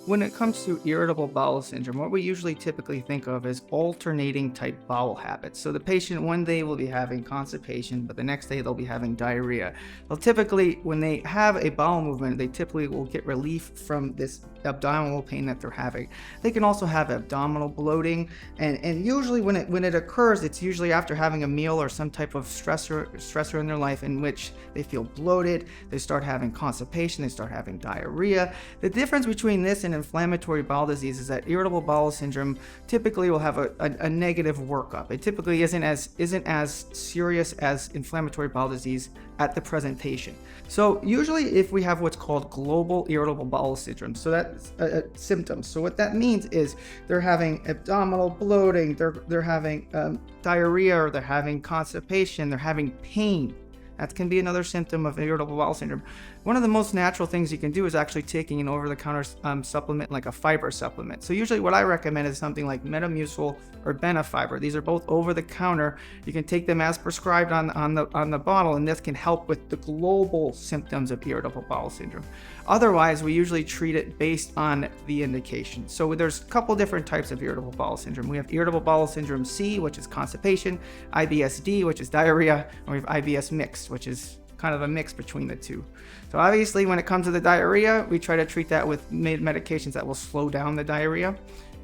When it comes to irritable bowel syndrome, what we usually typically think of is alternating type bowel habits. So the patient one day will be having constipation, but the next day they'll be having diarrhea. Well, typically when they have a bowel movement, they typically will get relief from this abdominal pain that they're having. They can also have abdominal bloating, and usually when it occurs, it's usually after having a meal or some type of stressor in their life in which they feel bloated, they start having constipation, they start having diarrhea. The difference between this and inflammatory bowel disease is that irritable bowel syndrome typically will have a negative workup. It typically isn't as serious as inflammatory bowel disease at the presentation. So usually if we have what's called global irritable bowel syndrome, so that's symptoms. So what that means is they're having abdominal bloating, they're having diarrhea, or they're having constipation, they're having pain. That can be another symptom of irritable bowel syndrome. One of the most natural things you can do is actually taking an over-the-counter supplement, like a fiber supplement. So usually what I recommend is something like Metamucil or Benefiber. These are both over-the-counter. You can take them as prescribed on the bottle, and this can help with the global symptoms of irritable bowel syndrome. Otherwise, we usually treat it based on the indication. So there's a couple different types of irritable bowel syndrome. We have irritable bowel syndrome C, which is constipation, IBS-D, which is diarrhea, and we have IBS mixed, which is kind of a mix between the two. So obviously when it comes to the diarrhea, we try to treat that with medications that will slow down the diarrhea.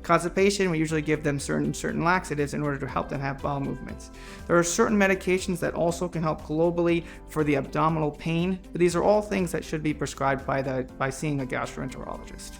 Constipation, we usually give them certain laxatives in order to help them have bowel movements. There are certain medications that also can help globally for the abdominal pain, but these are all things that should be prescribed by seeing a gastroenterologist.